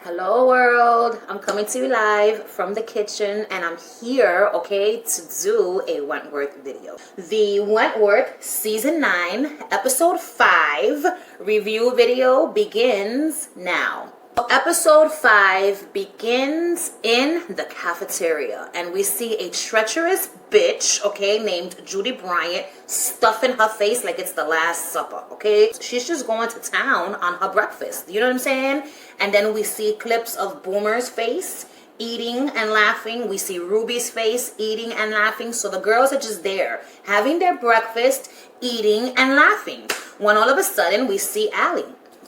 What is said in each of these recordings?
Hello world, I'm coming to you live from the kitchen and I'm here, okay, to do a Wentworth video. The Wentworth season 9, episode 5 review video begins now. Episode 5 begins in the cafeteria and we see a treacherous bitch, okay, named Judy Bryant stuffing her face like it's the Last Supper, okay? She's just going to town on her breakfast, you know what I'm saying? And then we see clips of Boomer's face eating and laughing. We see Ruby's face eating and laughing. So the girls are just there having their breakfast, eating and laughing. When all of a sudden we see Allie.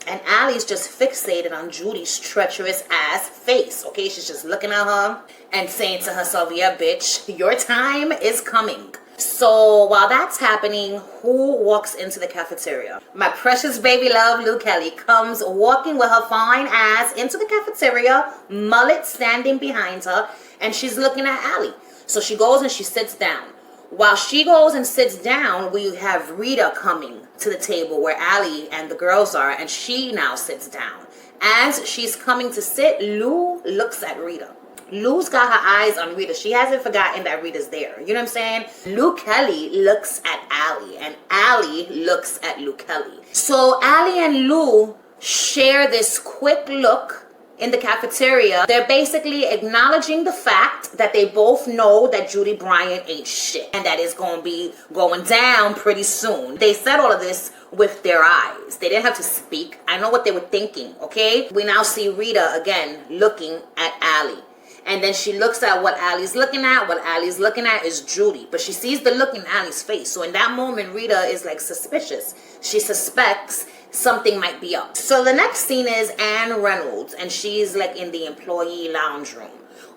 And Allie's just fixated on Judy's treacherous ass face, okay? She's just looking at her and saying to herself, yeah, bitch, your time is coming. So while that's happening, who walks into the cafeteria? My precious baby love, Lou Kelly, comes walking with her fine ass into the cafeteria, mullet standing behind her, and she's looking at Allie. So she goes and she sits down. While she goes and sits down, we have Rita coming to the table where Allie and the girls are, and she now sits down. As she's coming to sit, Lou looks at Rita. Lou's got her eyes on Rita. She hasn't forgotten that Rita's there. You know what I'm saying? Lou Kelly looks at Allie, and Allie looks at Lou Kelly. So Allie and Lou share this quick look in the cafeteria. They're basically acknowledging the fact that they both know that Judy Bryant ain't shit and that it's going to be going down pretty soon. They said all of this with their eyes. They didn't have to speak. I know what they were thinking, okay? We now see Rita again looking at Allie. And then she looks at what Allie's looking at. What Allie's looking at is Judy. But she sees the look in Allie's face. So in that moment, Rita is like suspicious. She suspects something might be up. So the next scene is Anne Reynolds. And she's like in the employee lounge room.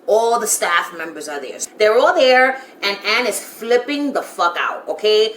All the staff members are there. They're all there. And Anne is flipping the fuck out, okay?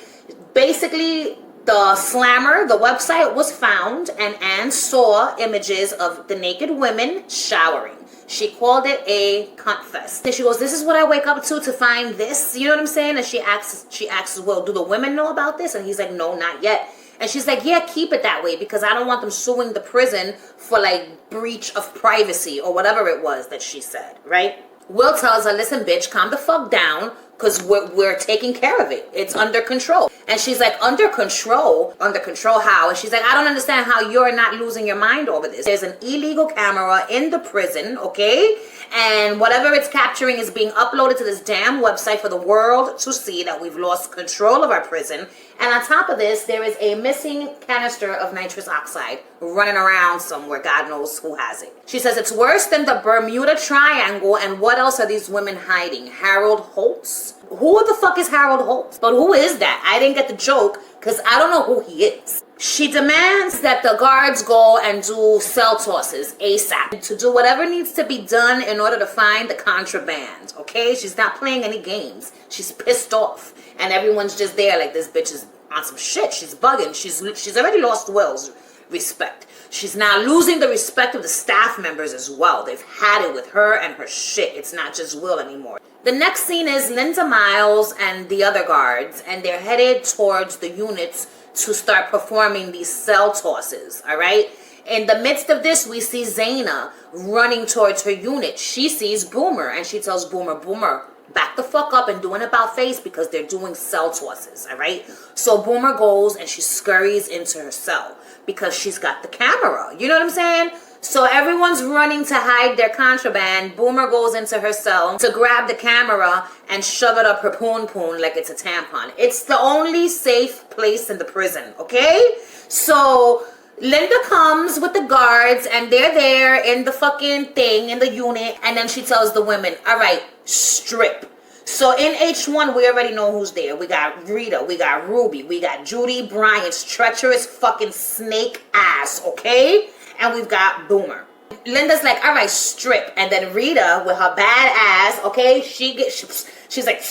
Basically, the Slammer, the website was found. And Anne saw images of the naked women showering. She called it a cunt fest. And she goes, this is what I wake up to find this. You know what I'm saying? And she asks, well, do the women know about this? And he's like, no, not yet. And she's like, yeah, keep it that way because I don't want them suing the prison for like breach of privacy or whatever it was that she said, right? Will tells her, listen, bitch, calm the fuck down because we're taking care of it. It's under control. And she's like, under control? Under control how? And she's like, I don't understand how you're not losing your mind over this. There's an illegal camera in the prison, okay? And whatever it's capturing is being uploaded to this damn website for the world to see that we've lost control of our prison. And on top of this, there is a missing canister of nitrous oxide running around somewhere. God knows who has it. She says it's worse than the Bermuda Triangle. And what else are these women hiding? Harold Holtz? Who the fuck is Harold Holtz? But who is that? I didn't get the joke because I don't know who he is. She demands that the guards go and do cell tosses ASAP to do whatever needs to be done in order to find the contraband, okay? She's not playing any games. She's pissed off. And everyone's just there like this bitch is on some shit. She's bugging. She's already lost Will's respect. She's now losing the respect of the staff members as well. They've had it with her and her shit. It's not just Will anymore. The next scene is Linda Miles and the other guards, and they're headed towards the units to start performing these cell tosses, all right? In the midst of this, we see Zaina running towards her unit. She sees Boomer, and she tells Boomer, Boomer, back the fuck up and do an about face because they're doing cell tosses, all right? So Boomer goes and she scurries into her cell because she's got the camera. You know what I'm saying? So everyone's running to hide their contraband. Boomer goes into her cell to grab the camera and shove it up her poon-poon like it's a tampon. It's the only safe place in the prison, okay? So Linda comes with the guards and they're there in the fucking thing, in the unit. And then she tells the women, all right, strip. So in H1, we already know who's there. We got Rita, we got Ruby, we got Judy Bryant's treacherous fucking snake ass, okay? And we've got Boomer. Linda's like, all right, strip. And then Rita, with her bad ass, okay, she's like,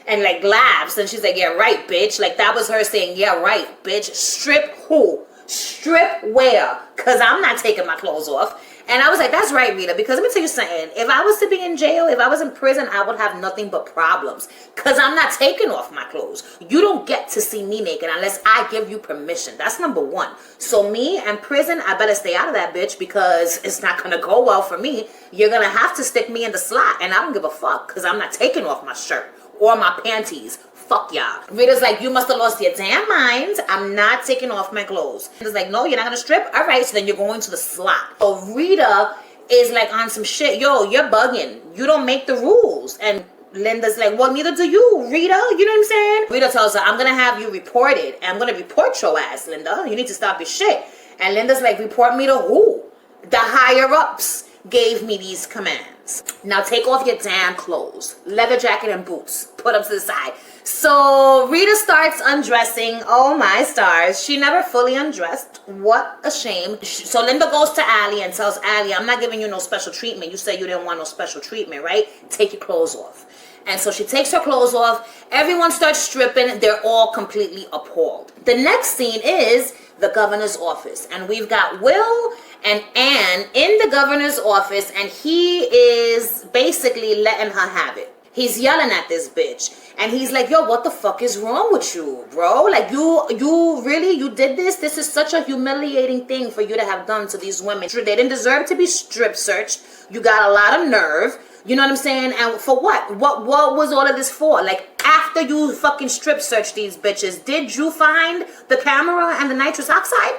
and like laughs. And she's like, yeah, right, bitch. Like that was her saying, yeah, right, bitch. Strip who? Strip where? Because I'm not taking my clothes off. And I was like, that's right, Rita, because let me tell you something. If I was to be in jail, if I was in prison, I would have nothing but problems. Because I'm not taking off my clothes. You don't get to see me naked unless I give you permission. That's number one. So me and prison, I better stay out of that bitch because it's not going to go well for me. You're going to have to stick me in the slot. And I don't give a fuck because I'm not taking off my shirt or my panties. Fuck y'all. Rita's like, you must have lost your damn mind. I'm not taking off my clothes. It's like, no, you're not gonna strip? All right, so then you're going to the slot. So Rita is like on some shit. Yo, you're bugging. You don't make the rules. And Linda's like, well, neither do you, Rita. You know what I'm saying? Rita tells her, I'm gonna have you reported. And I'm gonna report your ass, Linda. You need to stop your shit. And Linda's like, report me to who? The higher ups gave me these commands. Now take off your damn clothes. Leather jacket and boots. Put them to the side. So Rita starts undressing. Oh my stars. She never fully undressed. What a shame. So Linda goes to Allie and tells Allie, I'm not giving you no special treatment. You said you didn't want no special treatment, right? Take your clothes off. And so she takes her clothes off. Everyone starts stripping. They're all completely appalled. The next scene is the governor's office. And we've got Will and Anne in the governor's office. And he is basically letting her have it. He's yelling at this bitch. And he's like, yo, what the fuck is wrong with you, bro? Like, you really, you did this? This is such a humiliating thing for you to have done to these women. They didn't deserve to be strip searched. You got a lot of nerve. You know what I'm saying? And for what? What was all of this for? Like, after you fucking strip searched these bitches, did you find the camera and the nitrous oxide?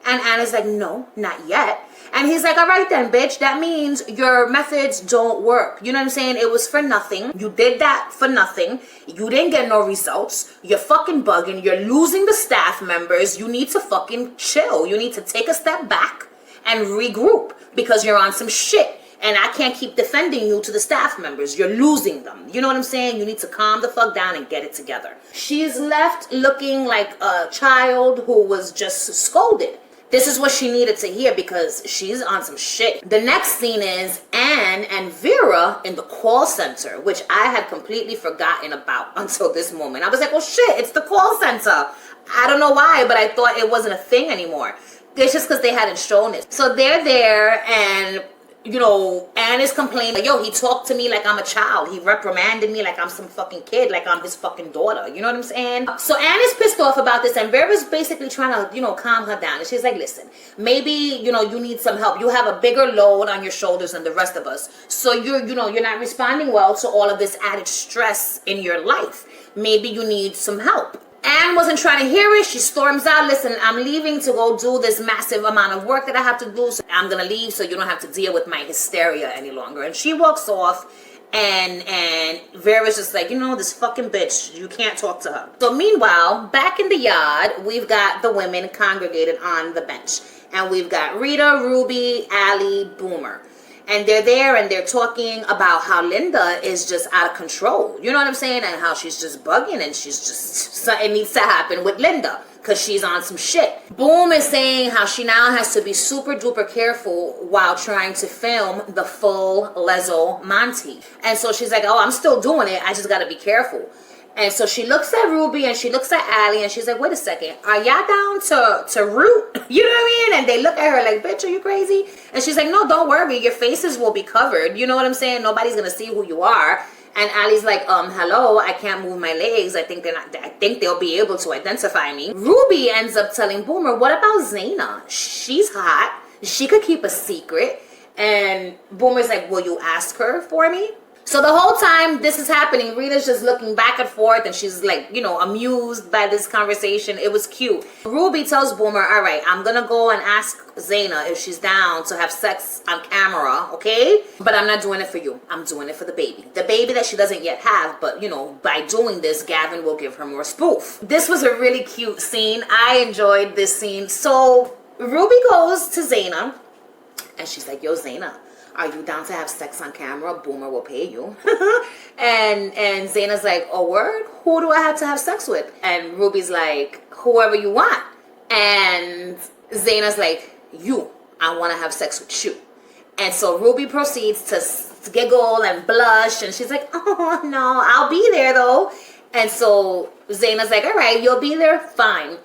And Anna's like, no, not yet. And he's like, all right then, bitch. That means your methods don't work. You know what I'm saying? It was for nothing. You did that for nothing. You didn't get no results. You're fucking bugging. You're losing the staff members. You need to fucking chill. You need to take a step back and regroup because you're on some shit. And I can't keep defending you to the staff members. You're losing them. You know what I'm saying? You need to calm the fuck down and get it together. She's left looking like a child who was just scolded. This is what she needed to hear because she's on some shit. The next scene is Anne and Vera in the call center, which I had completely forgotten about until this moment. I was like, well, shit, it's the call center. I don't know why, but I thought it wasn't a thing anymore. It's just because they hadn't shown it. So they're there and, you know, Anne is complaining, like, yo, he talked to me like I'm a child. He reprimanded me like I'm some fucking kid, like I'm his fucking daughter. You know what I'm saying? So Anne is pissed off about this, and Vera's basically trying to, you know, calm her down. And she's like, listen, maybe, you know, you need some help. You have a bigger load on your shoulders than the rest of us. So you're not responding well to all of this added stress in your life. Maybe you need some help. Anne wasn't trying to hear it. She storms out. Listen, I'm leaving to go do this massive amount of work that I have to do. So I'm going to leave so you don't have to deal with my hysteria any longer. And she walks off and Vera's just like, you know, this fucking bitch, you can't talk to her. So meanwhile, back in the yard, we've got the women congregated on the bench. And we've got Rita, Ruby, Allie, Boomer. And they're there and they're talking about how Linda is just out of control. You know what I'm saying? And how she's just bugging and she's just, something needs to happen with Linda because she's on some shit. Boom is saying how she now has to be super duper careful while trying to film the full Lezzo Monty. And so she's like, oh, I'm still doing it. I just got to be careful. And so she looks at Ruby and she looks at Allie and she's like, wait a second, are y'all down to root? You know what I mean? And they look at her like, bitch, are you crazy? And she's like, no, don't worry. Your faces will be covered. You know what I'm saying? Nobody's going to see who you are. And Allie's like, hello, I can't move my legs. I think they'll be able to identify me. Ruby ends up telling Boomer, what about Zaina? She's hot. She could keep a secret. And Boomer's like, will you ask her for me? So the whole time this is happening, Rita's just looking back and forth and she's like, you know, amused by this conversation. It was cute. Ruby tells Boomer, all right, I'm going to go and ask Zaina if she's down to have sex on camera, okay? But I'm not doing it for you. I'm doing it for the baby. The baby that she doesn't yet have, but, you know, by doing this, Gavin will give her more spoof. This was a really cute scene. I enjoyed this scene. So Ruby goes to Zaina and she's like, yo, Zaina, are you down to have sex on camera? Boomer will pay you. and Zaina's like, oh, word? Who do I have to have sex with? And Ruby's like, whoever you want. And Zaina's like, you. I want to have sex with you. And so Ruby proceeds to giggle and blush. And she's like, oh, no, I'll be there, though. And so Zaina's like, all right, you'll be there? Fine.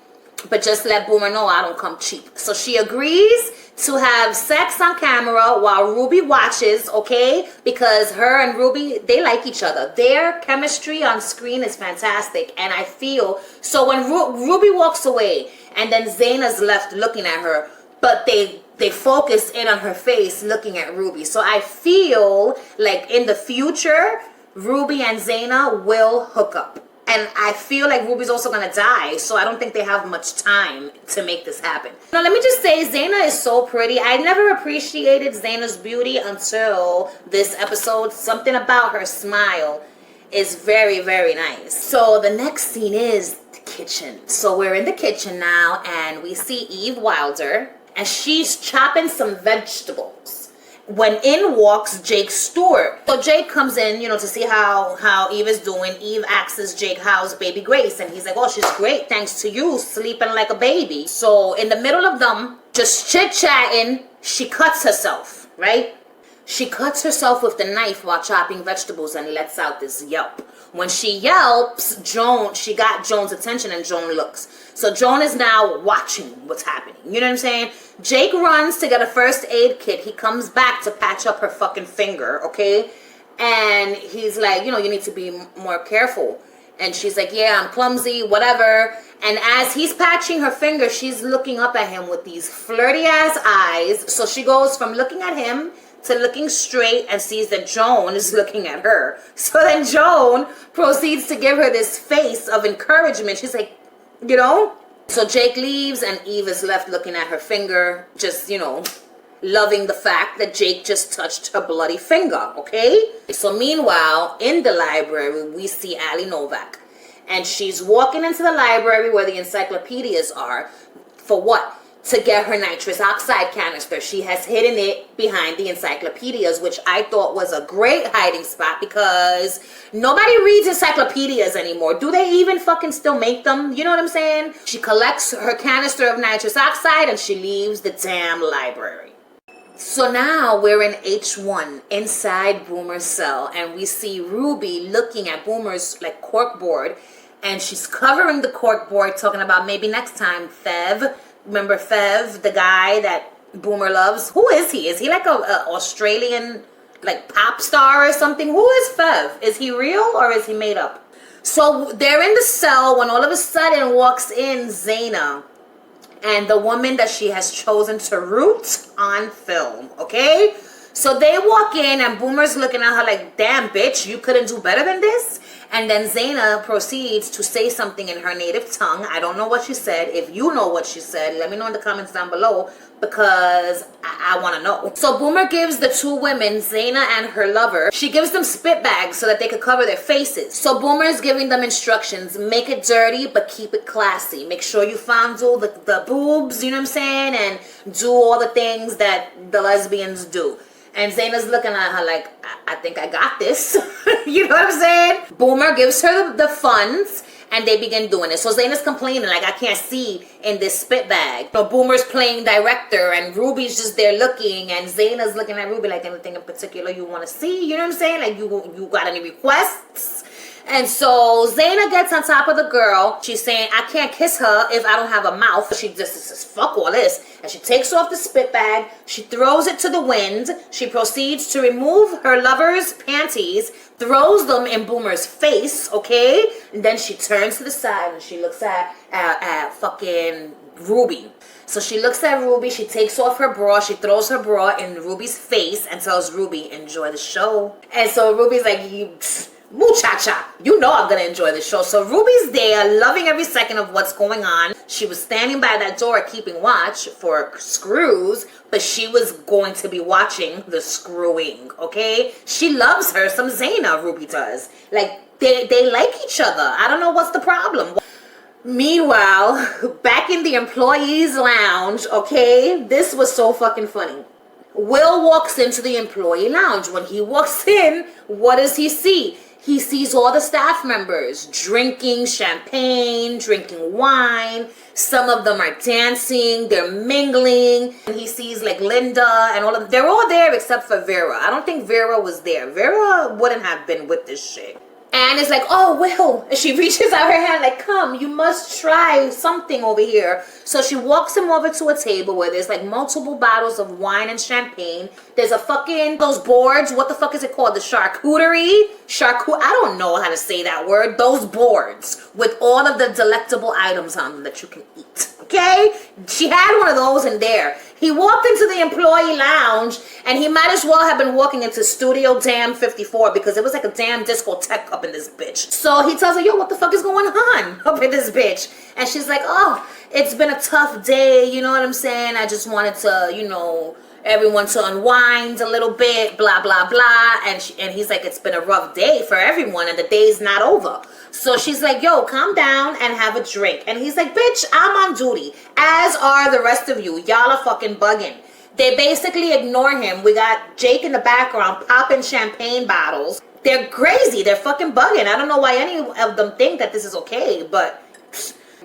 But just let Boomer know I don't come cheap. So she agrees to have sex on camera while Ruby watches, okay? Because her and Ruby, they like each other. Their chemistry on screen is fantastic. And I feel, so when Ruby walks away and then Zaina's left looking at her, but they focus in on her face looking at Ruby. So I feel like in the future, Ruby and Zaina will hook up. And I feel like Ruby's also gonna die, so I don't think they have much time to make this happen. Now, let me just say, Zaina is so pretty. I never appreciated Zaina's beauty until this episode. Something about her smile is very, very nice. So the next scene is the kitchen. So we're in the kitchen now, and we see Eve Wilder, and she's chopping some vegetables. When in walks Jake Stewart. So Jake comes in, you know, to see how Eve is doing. Eve asks Jake, how's baby Grace? And he's like, oh, she's great, thanks to you, sleeping like a baby. So in the middle of them, just chit-chatting, she cuts herself, right? She cuts herself with the knife while chopping vegetables and lets out this yelp. When she yelps, she got Joan's attention, and Joan looks. So Joan is now watching what's happening. You know what I'm saying? Jake runs to get a first aid kit. He comes back to patch up her fucking finger, okay? And he's like, you know, you need to be more careful. And she's like, yeah, I'm clumsy, whatever. And as he's patching her finger, she's looking up at him with these flirty ass eyes. So she goes from looking at him to looking straight and sees that Joan is looking at her. So then Joan proceeds to give her this face of encouragement. She's like, you know? So Jake leaves and Eve is left looking at her finger, just, you know, loving the fact that Jake just touched her bloody finger, okay? So meanwhile, in the library, we see Allie Novak. And she's walking into the library where the encyclopedias are. For what? To get her nitrous oxide canister. She has hidden it behind the encyclopedias, which I thought was a great hiding spot because nobody reads encyclopedias anymore. Do they even fucking still make them? You know what I'm saying? She collects her canister of nitrous oxide and she leaves the damn library. So now we're in H1 inside Boomer's cell, and we see Ruby looking at Boomer's like corkboard, and she's covering the corkboard, talking about maybe next time Fev. Remember Fev, the guy that Boomer loves? Who is he? Is he like a Australian like pop star or something? Who is Fev? Is he real or is he made up? So they're in the cell when all of a sudden walks in Zaina, and the woman that she has chosen to root on film, okay? So they walk in and Boomer's looking at her like, damn bitch, you couldn't do better than this? And then Zaina proceeds to say something in her native tongue. I don't know what she said. If you know what she said, let me know in the comments down below because I want to know. So Boomer gives the two women, Zaina and her lover, she gives them spit bags so that they could cover their faces. So Boomer is giving them instructions. Make it dirty, but keep it classy. Make sure you fondle the boobs, you know what I'm saying? And do all the things that the lesbians do. And Zaina's looking at her like, I think I got this. You know what I'm saying? Boomer gives her the funds and they begin doing it. So Zaina's complaining like, I can't see in this spit bag. So Boomer's playing director and Ruby's just there looking, and Zaina's looking at Ruby like, anything in particular you want to see? You know what I'm saying? Like, you got any requests? And so Zaina gets on top of the girl. She's saying, I can't kiss her if I don't have a mouth. She just says, fuck all this. And she takes off the spit bag. She throws it to the wind. She proceeds to remove her lover's panties, throws them in Boomer's face, okay? And then she turns to the side and she looks at fucking Ruby. So she looks at Ruby, she takes off her bra, she throws her bra in Ruby's face and tells Ruby, enjoy the show. And so Ruby's like, muchacha, you know I'm gonna enjoy the show. So Ruby's there, loving every second of what's going on. She was standing by that door keeping watch for screws, but she was going to be watching the screwing, okay? She loves her some Zaina, Ruby does. Like, they like each other. I don't know what's the problem. Meanwhile, back in the employees' lounge, okay? This was so fucking funny. Will walks into the employee lounge. When he walks in, what does he see? He sees all the staff members drinking champagne, drinking wine. Some of them are dancing, they're mingling. And he sees like Linda and all of them. They're all there except for Vera. I don't think Vera was there. Vera wouldn't have been with this shit. And it's like, oh, Will. And she reaches out her hand like, come, you must try something over here. So she walks him over to a table where there's like multiple bottles of wine and champagne. There's a fucking, those boards, what the fuck is it called? The charcuterie? I don't know how to say that word. Those boards with all of the delectable items on them that you can eat. Okay? She had one of those in there. He walked into the employee lounge and he might as well have been walking into Studio Damn 54 because it was like a damn discotheque up in this bitch. So he tells her, yo, what the fuck is going on up in this bitch? And she's like, oh, it's been a tough day. You know what I'm saying? I just wanted to, you know, everyone to unwind a little bit, blah, blah, blah. And he's like, it's been a rough day for everyone and the day's not over. So she's like, yo, calm down and have a drink. And he's like, bitch, I'm on duty, as are the rest of you. Y'all are fucking bugging. They basically ignore him. We got Jake in the background popping champagne bottles. They're crazy. They're fucking bugging. I don't know why any of them think that this is okay, but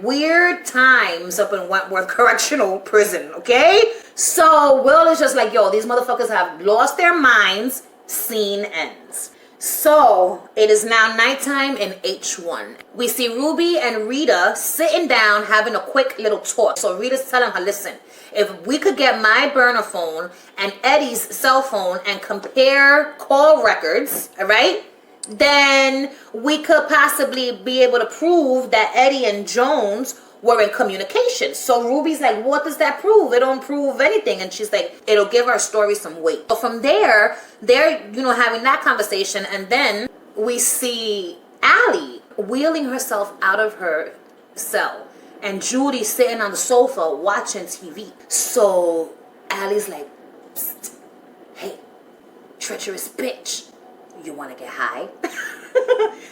weird times up in Wentworth Correctional Prison, okay? So Will is just like, yo, these motherfuckers have lost their minds. Scene ends. So it is now nighttime in H1. We see Ruby and Rita sitting down having a quick little talk. So Rita's telling her, listen, if we could get my burner phone and Eddie's cell phone and compare call records, all right, then we could possibly be able to prove that Eddie and Jones were in communication. So Ruby's like, what does that prove? It don't prove anything. And she's like, it'll give our story some weight. So from there, they're, you know, having that conversation. And then we see Allie wheeling herself out of her cell. And Judy sitting on the sofa watching TV. So Allie's like, psst, hey, treacherous bitch, you want to get high?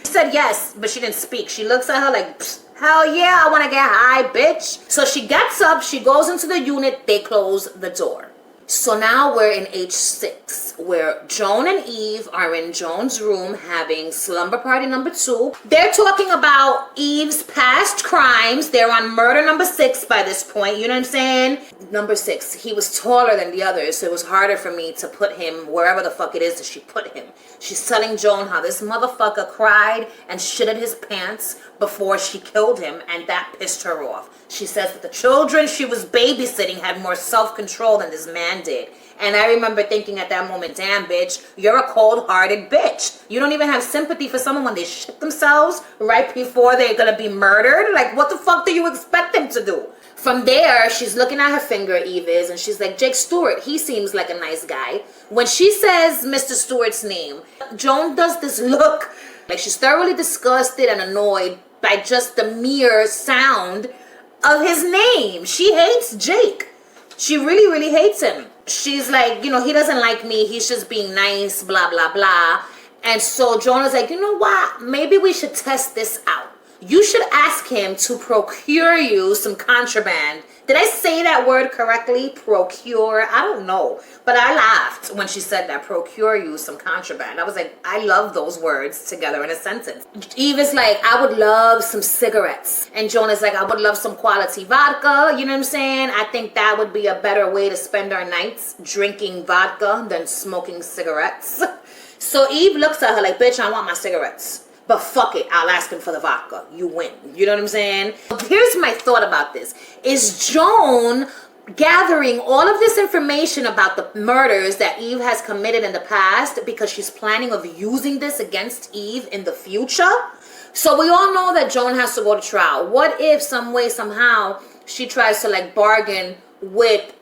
She said yes, but she didn't speak. She looks at her like, psst, hell yeah, I want to get high, bitch. So she gets up, she goes into the unit, they close the door. So now we're in H6, where Joan and Eve are in Joan's room having slumber party number 2. They're talking about Eve's past crimes. They're on murder number 6 by this point, you know what I'm saying? Number 6, he was taller than the others, so it was harder for me to put him wherever the fuck it is that she put him. She's telling Joan how this motherfucker cried and shitted his pants before she killed him, and that pissed her off. She says that the children she was babysitting had more self-control than this man did. And I remember thinking at that moment, damn bitch, you're a cold-hearted bitch. You don't even have sympathy for someone when they shit themselves right before they're gonna be murdered. Like, what the fuck do you expect them to do? From there, she's looking at her finger, Eve is, and she's like, Jake Stewart, he seems like a nice guy. When she says Mr. Stewart's name, Joan does this look like she's thoroughly disgusted and annoyed by just the mere sound of his name. She hates Jake. She really, really hates him. She's like, you know, he doesn't like me. He's just being nice, blah, blah, blah. And so Jonah's like, you know what? Maybe we should test this out. You should ask him to procure you some contraband. Did I say that word correctly? Procure? I don't know. But I laughed when she said that. Procure you some contraband. I was like, I love those words together in a sentence. Eve is like, I would love some cigarettes. And Jonah's like, I would love some quality vodka. You know what I'm saying? I think that would be a better way to spend our nights, drinking vodka than smoking cigarettes. So Eve looks at her like, bitch, I want my cigarettes. But fuck it, I'll ask him for the vodka. You win. You know what I'm saying? Here's my thought about this. Is Joan gathering all of this information about the murders that Eve has committed in the past because she's planning of using this against Eve in the future? So we all know that Joan has to go to trial. What if some way, somehow, she tries to like bargain with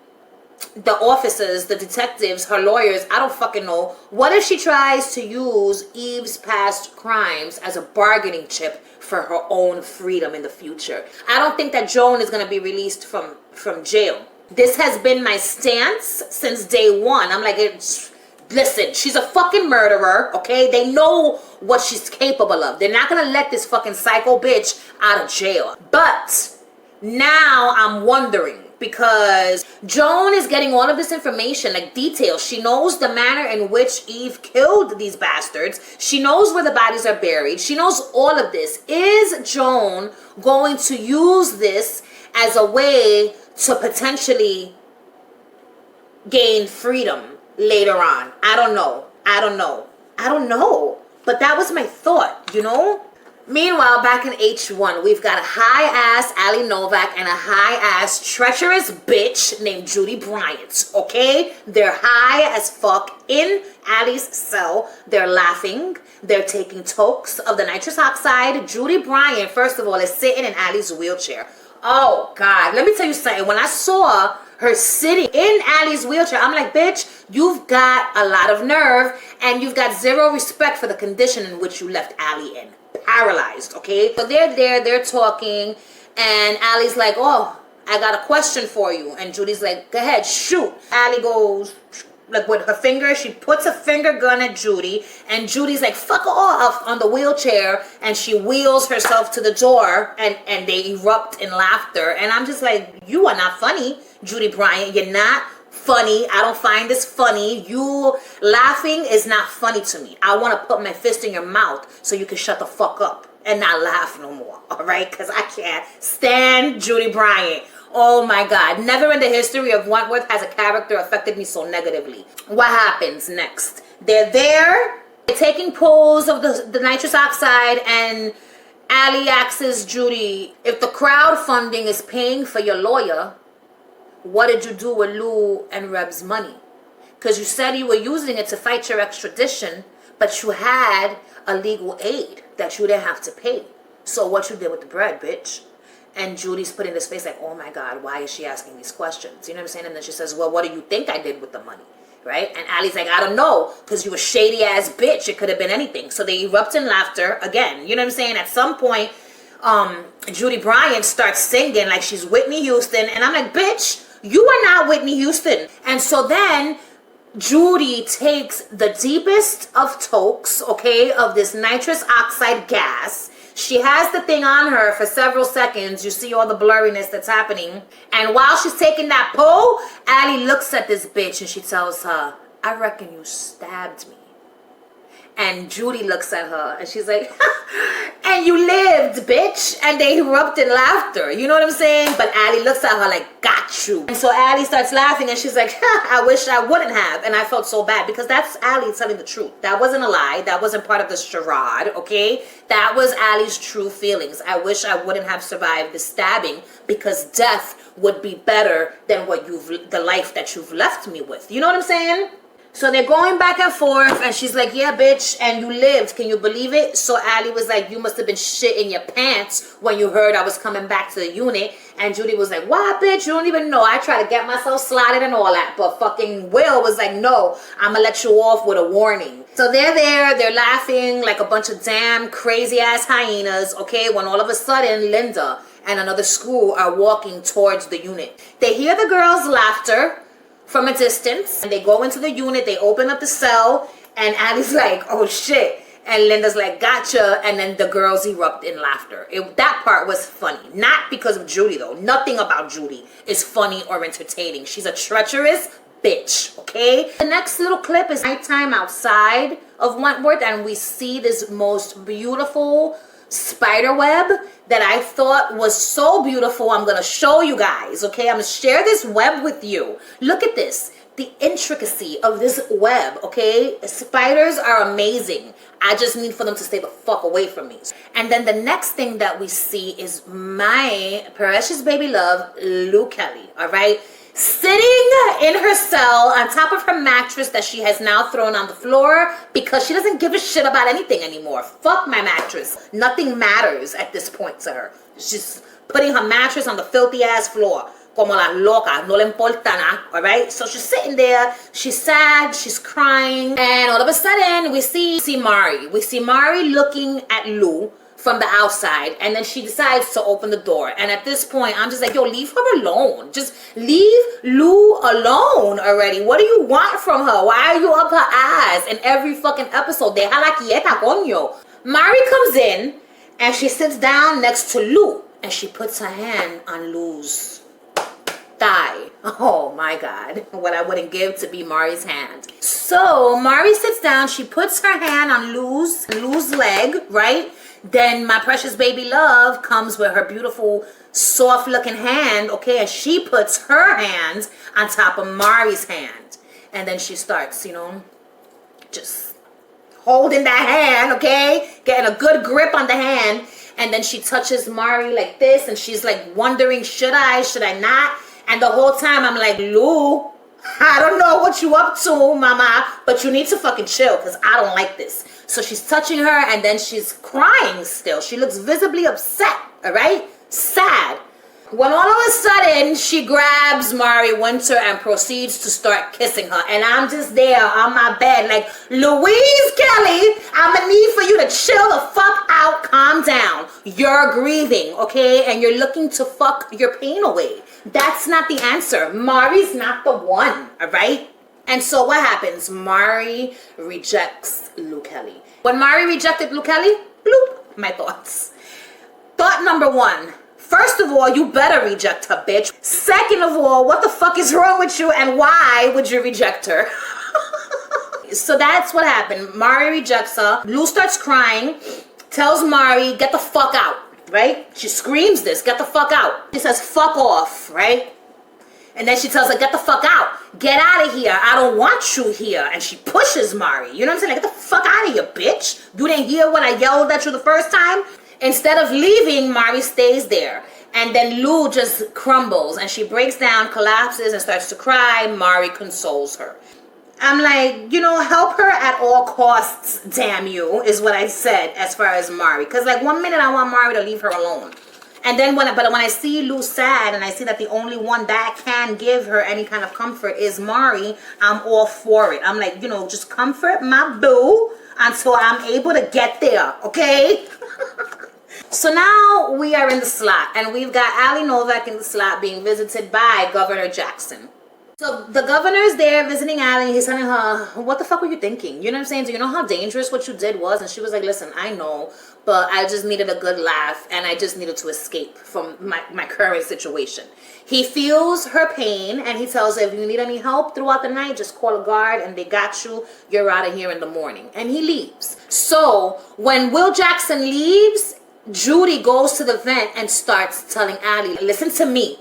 the officers, the detectives, her lawyers, I don't fucking know. What if she tries to use Eve's past crimes as a bargaining chip for her own freedom in the future? I don't think that Joan is going to be released from jail. This has been my stance since day one. I'm like, listen, she's a fucking murderer, okay? They know what she's capable of. They're not going to let this fucking psycho bitch out of jail. But now I'm wondering, because Joan is getting all of this information, like details. She knows the manner in which Eve killed these bastards. She knows where the bodies are buried. She knows all of this. Is Joan going to use this as a way to potentially gain freedom later on? I don't know. But that was my thought, you know? Meanwhile, back in H1, we've got a high-ass Allie Novak and a high-ass treacherous bitch named Judy Bryant, okay? They're high as fuck in Allie's cell. They're laughing. They're taking tokes of the nitrous oxide. Judy Bryant, first of all, is sitting in Allie's wheelchair. Oh, God. Let me tell you something. When I saw her sitting in Allie's wheelchair, I'm like, bitch, you've got a lot of nerve and you've got zero respect for the condition in which you left Allie in. Paralyzed, okay? So they're there, they're talking, and Allie's like, oh, I got a question for you. And Judy's like, go ahead, shoot. Allie goes, like with her finger, she puts a finger gun at Judy, and Judy's like, fuck off on the wheelchair, and she wheels herself to the door, and they erupt in laughter. And I'm just like, you are not funny, Judy Bryant. You're not funny. I don't find this funny. You laughing is not funny to me. I want to put my fist in your mouth so you can shut the fuck up and not laugh no more, all right? Because I can't stand Judy Bryant. Oh my God. Never in the history of Wentworth has a character affected me so negatively. What happens next? They're there, they're taking pulls of the nitrous oxide, and Allie asks Judy, if the crowdfunding is paying for your lawyer, what did you do with Lou and Reb's money? Because you said you were using it to fight your extradition, but you had a legal aid that you didn't have to pay. So what you did with the bread, bitch? And Judy's putting this face like, oh my God, why is she asking these questions? You know what I'm saying? And then she says, well, what do you think I did with the money? Right? And Allie's like, I don't know, because you a shady ass bitch. It could have been anything. So they erupt in laughter again. You know what I'm saying? At some point, Judy Bryant starts singing like she's Whitney Houston. And I'm like, bitch, you are not Whitney Houston. And so then Judy takes the deepest of tokes, okay, of this nitrous oxide gas. She has the thing on her for several seconds. You see all the blurriness that's happening. And while she's taking that pull, Allie looks at this bitch and she tells her, I reckon you stabbed me. And Judy looks at her and she's like, and you lived, bitch. And they erupt in laughter. You know what I'm saying? But Allie looks at her like, got you. And so Allie starts laughing and she's like, I wish I wouldn't have. And I felt so bad because that's Allie telling the truth. That wasn't a lie. That wasn't part of the charade, okay? That was Allie's true feelings. I wish I wouldn't have survived the stabbing because death would be better than the life that you've left me with. You know what I'm saying? So they're going back and forth, and she's like, yeah, bitch, and you lived. Can you believe it? So Allie was like, you must have been shit in your pants when you heard I was coming back to the unit. And Judy was like, what, bitch? You don't even know. I try to get myself slotted and all that. But fucking Will was like, no, I'm going to let you off with a warning. So they're there. They're laughing like a bunch of damn crazy-ass hyenas, okay? When all of a sudden, Linda and another screw are walking towards the unit. They hear the girls' laughter from a distance, and they go into the unit, they open up the cell, and Allie's like, oh shit, and Linda's like, gotcha, and then the girls erupt in laughter. That part was funny, not because of Judy though. Nothing about Judy is funny or entertaining. She's a treacherous bitch, okay? The next little clip is nighttime outside of Wentworth, and we see this most beautiful spider web that I thought was so beautiful. I'm gonna show you guys, okay? I'm gonna share this web with you. Look at this, the intricacy of this web, okay? Spiders are amazing. I just need for them to stay the fuck away from me. And then the next thing that we see is my precious baby love, Lou Kelly, all right? Sitting in her cell on top of her mattress that she has now thrown on the floor because she doesn't give a shit about anything anymore. Fuck my mattress. Nothing matters at this point to her. She's putting her mattress on the filthy ass floor. Como la loca, no le importa nada, alright? So she's sitting there, she's sad, she's crying, and all of a sudden we see Mari. We see Mari looking at Lou from the outside, and then she decides to open the door. And at this point, I'm just like, yo, leave her alone. Just leave Lou alone already. What do you want from her? Why are you up her ass in every fucking episode? Déjala quieta, coño. Mari comes in, and she sits down next to Lou, and she puts her hand on Lou's thigh. Oh my God, what I wouldn't give to be Mari's hand. So Mari sits down, she puts her hand on Lou's leg, right? Then my precious baby love comes with her beautiful soft looking hand, okay, and she puts her hand on top of Mari's hand, and then she starts, you know, just holding that hand, okay? Getting a good grip on the hand. And then she touches Mari like this, and she's like wondering, should I not? And the whole time I'm like, Lou, I don't know what you up to, mama, but you need to fucking chill, because I don't like this. So she's touching her, and then she's crying still. She looks visibly upset, all right? Sad. When all of a sudden, she grabs Mari Winter and proceeds to start kissing her. And I'm just there on my bed like, Louise Kelly, I'm gonna need for you to chill the fuck out, calm down. You're grieving, okay? And you're looking to fuck your pain away. That's not the answer. Mari's not the one, all right? And so what happens? Mari rejects Lou Kelly. When Mari rejected Lou Kelly, bloop, my thoughts. Thought number one. First of all, you better reject her, bitch. Second of all, what the fuck is wrong with you, and why would you reject her? So that's what happened. Mari rejects her. Lou starts crying, tells Mari, get the fuck out, right? She screams this, get the fuck out. She says, fuck off, right? And then she tells her, get the fuck out. Get out of here. I don't want you here. And she pushes Mari. You know what I'm saying? Like, get the fuck out of here, bitch. You didn't hear when I yelled at you the first time? Instead of leaving, Mari stays there. And then Lou just crumbles and she breaks down, collapses, and starts to cry. Mari consoles her. I'm like, you know, help her at all costs, damn you, is what I said as far as Mari. Because like 1 minute I want Mari to leave her alone. And then when I see Lou sad and I see that the only one that can give her any kind of comfort is Mari, I'm all for it. I'm like, you know, just comfort my boo until I'm able to get there, okay? So now we are in the slot, and we've got Allie Novak in the slot being visited by Governor Jackson. So the governor is there visiting Allie, and he's telling her, what the fuck were you thinking? You know what I'm saying? Do you know how dangerous what you did was? And she was like, listen, I know, but I just needed a good laugh, and I just needed to escape from my current situation. He feels her pain, and he tells her, if you need any help throughout the night, just call a guard, and they got you. You're out of here in the morning. And he leaves. So when Will Jackson leaves, Judy goes to the vent and starts telling Allie, listen to me.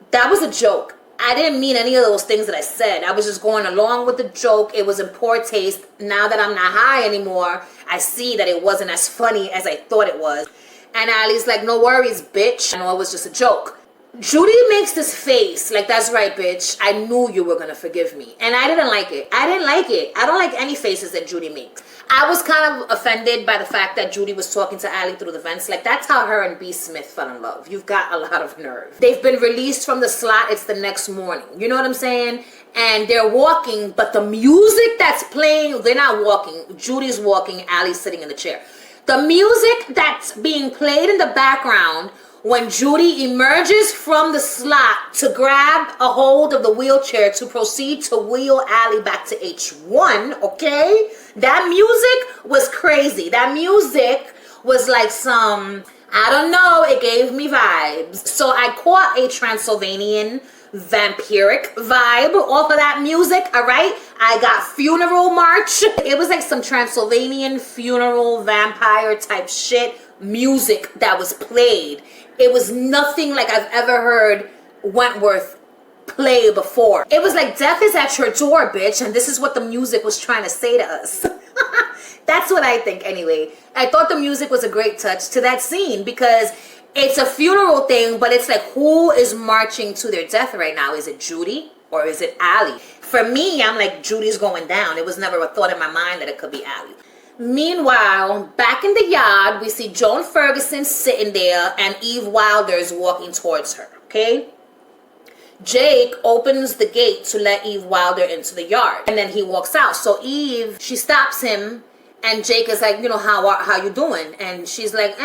That was a joke. I didn't mean any of those things that I said. I was just going along with the joke. It was in poor taste. Now that I'm not high anymore, I see that it wasn't as funny as I thought it was. And Allie's like, no worries, bitch. I know it was just a joke. Judy makes this face like, that's right, bitch. I knew you were going to forgive me. And I didn't like it. I didn't like it. I don't like any faces that Judy makes. I was kind of offended by the fact that Judy was talking to Allie through the vents. Like, that's how her and B. Smith fell in love. You've got a lot of nerve. They've been released from the slot. It's the next morning. You know what I'm saying? And they're walking, but the music that's playing, they're not walking. Judy's walking, Allie's sitting in the chair. The music that's being played in the background when Judy emerges from the slot to grab a hold of the wheelchair to proceed to wheel Allie back to H1, okay? That music was crazy. That music was like some, I don't know, it gave me vibes. So I caught a Transylvanian vampiric vibe off of that music, all right? I got funeral march. It was like some Transylvanian funeral vampire type shit music that was played. It was nothing like I've ever heard Wentworth play before. It was like, death is at your door, bitch, and this is what the music was trying to say to us. That's what I think anyway. I thought the music was a great touch to that scene because it's a funeral thing, but it's like, who is marching to their death right now? Is it Judy or is it Allie? For me, I'm like, Judy's going down. It was never a thought in my mind that it could be Allie. Meanwhile, back in the yard, we see Joan Ferguson sitting there and Eve Wilder is walking towards her, okay? Jake opens the gate to let Eve Wilder into the yard, and then he walks out. So Eve, she stops him, and Jake is like, you know, how you doing? And she's like,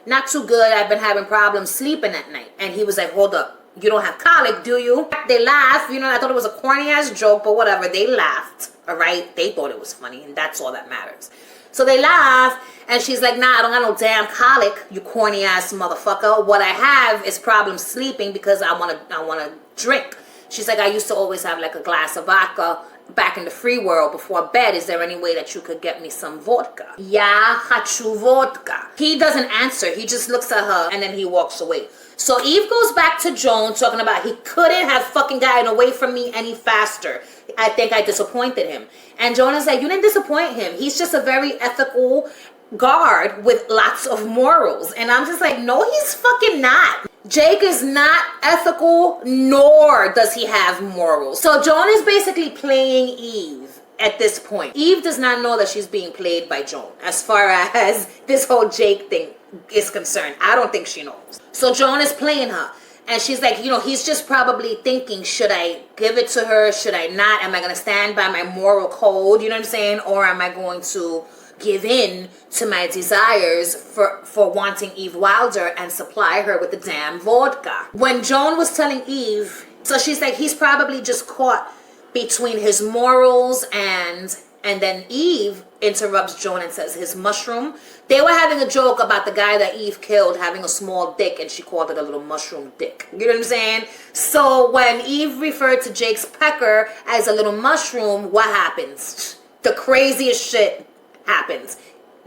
not too good. I've been having problems sleeping at night. And he was like, hold up. You don't have colic, do you? They laugh. You know, I thought it was a corny-ass joke, but whatever. They laughed, all right? They thought it was funny, and that's all that matters. So they laugh, and she's like, nah, I don't got no damn colic, you corny-ass motherfucker. What I have is problems sleeping because I wanna drink. She's like, I used to always have like a glass of vodka back in the free world before bed. Is there any way that you could get me some vodka? Yeah, хочу vodka. He doesn't answer. He just looks at her, and then he walks away. So Eve goes back to Joan talking about he couldn't have fucking gotten away from me any faster. I think I disappointed him. And Joan is like, you didn't disappoint him. He's just a very ethical guard with lots of morals. And I'm just like, no, he's fucking not. Jake is not ethical, nor does he have morals. So Joan is basically playing Eve at this point. Eve does not know that she's being played by Joan as far as this whole Jake thing is concerned. I don't think she knows. So Joan is playing her. And she's like, you know, he's just probably thinking, should I give it to her? Should I not? Am I going to stand by my moral code? You know what I'm saying? Or am I going to give in to my desires for wanting Eve Wilder and supply her with the damn vodka? When Joan was telling Eve, so she's like, he's probably just caught between his morals and then Eve interrupts Joan and says his mushroom. They were having a joke about the guy that Eve killed having a small dick, and she called it a little mushroom dick. You know what I'm saying? So when Eve referred to Jake's pecker as a little mushroom, what happens? The craziest shit happens.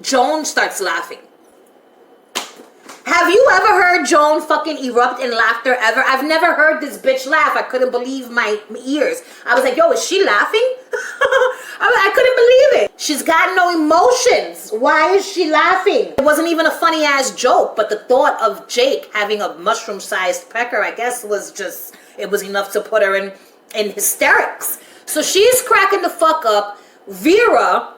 Joan starts laughing. Have you ever heard Joan fucking erupt in laughter ever? I've never heard this bitch laugh. I couldn't believe my ears. I was like, yo, is she laughing? I couldn't believe it. She's got no emotions. Why is she laughing? It wasn't even a funny ass joke, but the thought of Jake having a mushroom sized pecker, I guess, was just, it was enough to put her in hysterics. So she's cracking the fuck up. Vera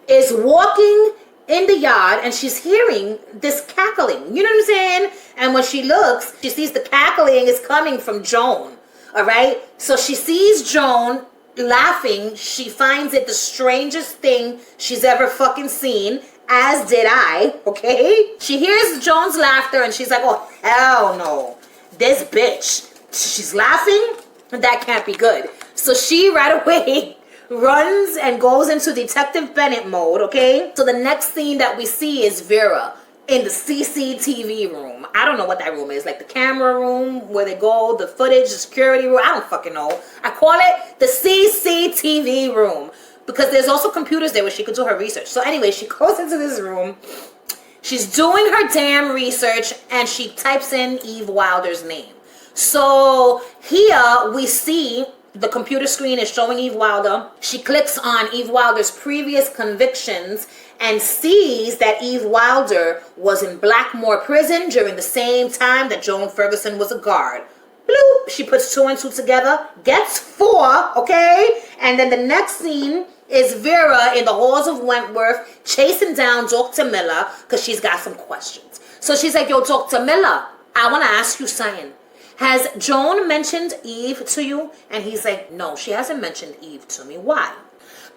is walking in the yard and she's hearing this cackling. You know what I'm saying? And when she looks, she sees the cackling is coming from Joan. All right? So she sees Joan laughing. She finds it the strangest thing she's ever fucking seen, as did I. Okay? She hears Joan's laughter and she's like, oh, hell no. This bitch, she's laughing? That can't be good. So she right away runs and goes into Detective Bennett mode, okay? So the next scene that we see is Vera in the CCTV room. I don't know what that room is, like the camera room where they go, the footage, the security room. I don't fucking know. I call it the CCTV room because there's also computers there where she could do her research. So anyway, she goes into this room. She's doing her damn research and she types in Eve Wilder's name. So here we see the computer screen is showing Eve Wilder. She clicks on Eve Wilder's previous convictions and sees that Eve Wilder was in Blackmore prison during the same time that Joan Ferguson was a guard. Bloop. She puts 2 and 2 together, gets 4, okay? And then the next scene is Vera in the halls of Wentworth chasing down Dr. Miller because she's got some questions. So she's like, yo, Dr. Miller, I want to ask you something. Has Joan mentioned Eve to you? And he's like, no, she hasn't mentioned Eve to me. Why?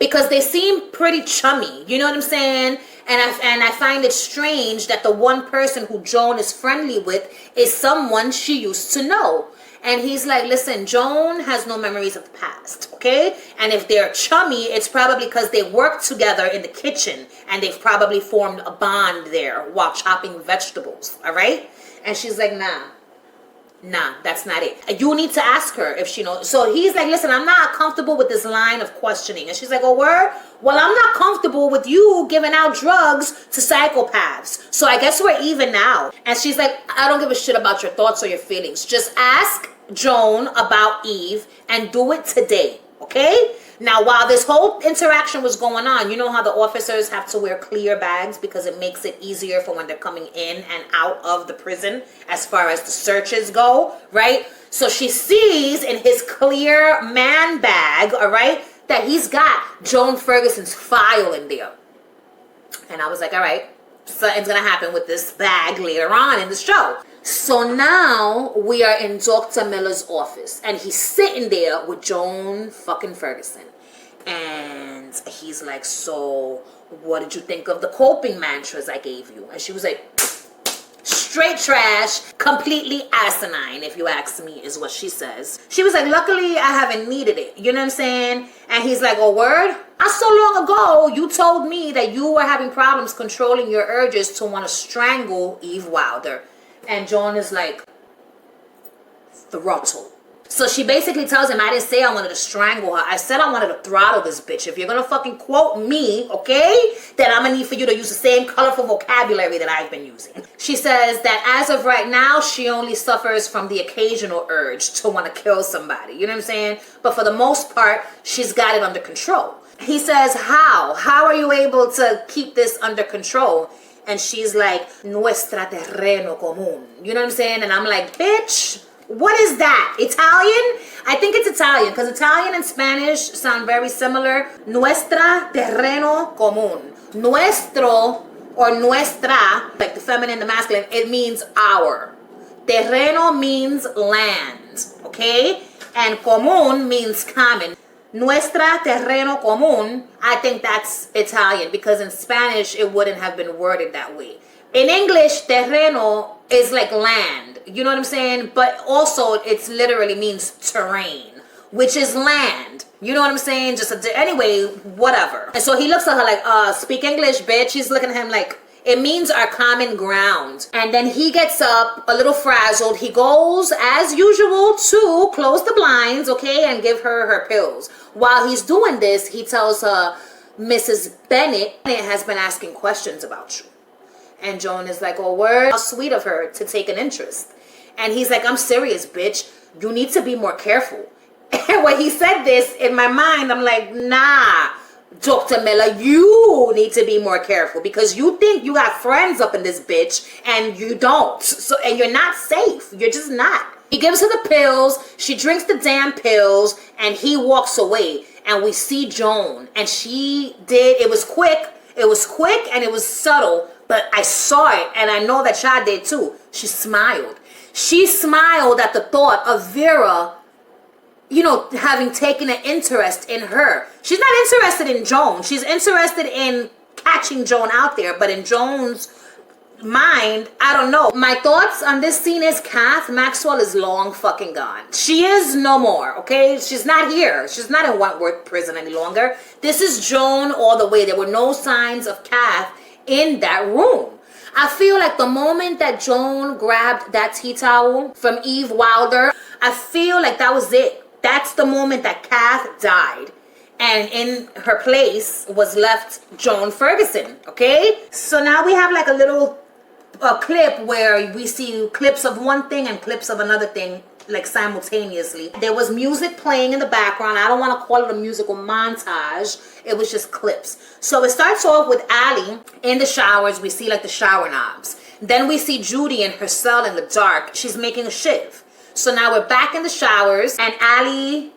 Because they seem pretty chummy. You know what I'm saying? And I find it strange that the one person who Joan is friendly with is someone she used to know. And he's like, listen, Joan has no memories of the past, okay? And if they're chummy, it's probably because they worked together in the kitchen and they've probably formed a bond there while chopping vegetables, all right? And she's like, nah, that's not it. You need to ask her if she knows. So he's like, listen, I'm not comfortable with this line of questioning. And she's like, oh, word? Well, I'm not comfortable with you giving out drugs to psychopaths. So I guess we're even now. And she's like, I don't give a shit about your thoughts or your feelings. Just ask Joan about Eve and do it today, okay? Now, while this whole interaction was going on, you know how the officers have to wear clear bags because it makes it easier for when they're coming in and out of the prison as far as the searches go, right? So she sees in his clear man bag, all right, that he's got Joan Ferguson's file in there. And I was like, all right, something's going to happen with this bag later on in the show. So now we are in Dr. Miller's office and he's sitting there with Joan fucking Ferguson. And he's like, so what did you think of the coping mantras I gave you? And she was like, straight trash, completely asinine, if you ask me, is what she says. She was like, luckily I haven't needed it. You know what I'm saying? And he's like, oh, word? So long ago, you told me that you were having problems controlling your urges to want to strangle Eve Wilder. And Joan is like, throttle. So she basically tells him, I didn't say I wanted to strangle her. I said I wanted to throttle this bitch. If you're gonna fucking quote me, okay, then I'm gonna need for you to use the same colorful vocabulary that I've been using. She says that as of right now, she only suffers from the occasional urge to want to kill somebody. You know what I'm saying? But for the most part, she's got it under control. He says, how? How are you able to keep this under control? And she's like, nuestra terreno común. You know what I'm saying? And I'm like, bitch, what is that? Italian? I think it's Italian, because Italian and Spanish sound very similar. Nuestra terreno común. Nuestro or nuestra, like the feminine, the masculine, it means our. Terreno means land, okay? And común means common. Nuestra terreno común, I think that's Italian, because in Spanish it wouldn't have been worded that way. In English, terreno is like land, you know what I'm saying? But also it's literally means terrain, which is land. You know what I'm saying? Anyway, whatever. And so he looks at her like, speak English, bitch. She's looking at him like, it means our common ground. And then he gets up a little frazzled. He goes, as usual, to close the blinds, okay, and give her her pills. While he's doing this, he tells her, Mrs. Bennett has been asking questions about you. And Joan is like, oh, word. How sweet of her to take an interest. And he's like, I'm serious, bitch. You need to be more careful. And when he said this, in my mind, I'm like, nah, Dr. Miller, you need to be more careful, because you think you got friends up in this bitch and you don't. So, and you're not safe. You're just not. He gives her the pills. She drinks the damn pills and he walks away. And we see Joan, and it was quick. It was quick and it was subtle, but I saw it, and I know that y'all did too. She smiled. She smiled at the thought of Vera, you know, having taken an interest in her. She's not interested in Joan. She's interested in catching Joan out there. But in Joan's mind, I don't know. My thoughts on this scene is Kath Maxwell is long fucking gone. She is no more, okay? She's not here. She's not in Wentworth prison any longer. This is Joan all the way. There were no signs of Kath in that room. I feel like the moment that Joan grabbed that tea towel from Eve Wilder, I feel like that was it. That's the moment that Kath died. And in her place was left Joan Ferguson, okay? So now we have like a little clip where we see clips of one thing and clips of another thing, like simultaneously. There was music playing in the background. I don't want to call it a musical montage. It was just clips. So it starts off with Allie in the showers. We see like the shower knobs. Then we see Judy in her cell in the dark. She's making a shiv. So now we're back in the showers, and Allie,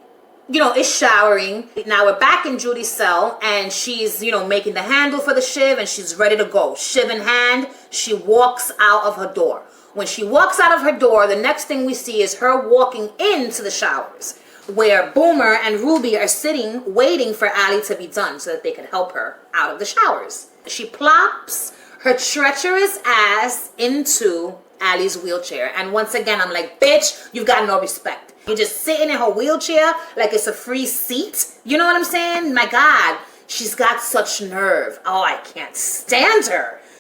you know, is showering. Now we're back in Judy's cell, and she's, you know, making the handle for the shiv, and she's ready to go. Shiv in hand, she walks out of her door. When she walks out of her door, the next thing we see is her walking into the showers, where Boomer and Ruby are sitting, waiting for Allie to be done so that they can help her out of the showers. She plops her treacherous ass into Allie's wheelchair. And once again, I'm like, bitch, you've got no respect. You're just sitting in her wheelchair like it's a free seat. You know what I'm saying? My God, she's got such nerve. Oh, I can't stand her.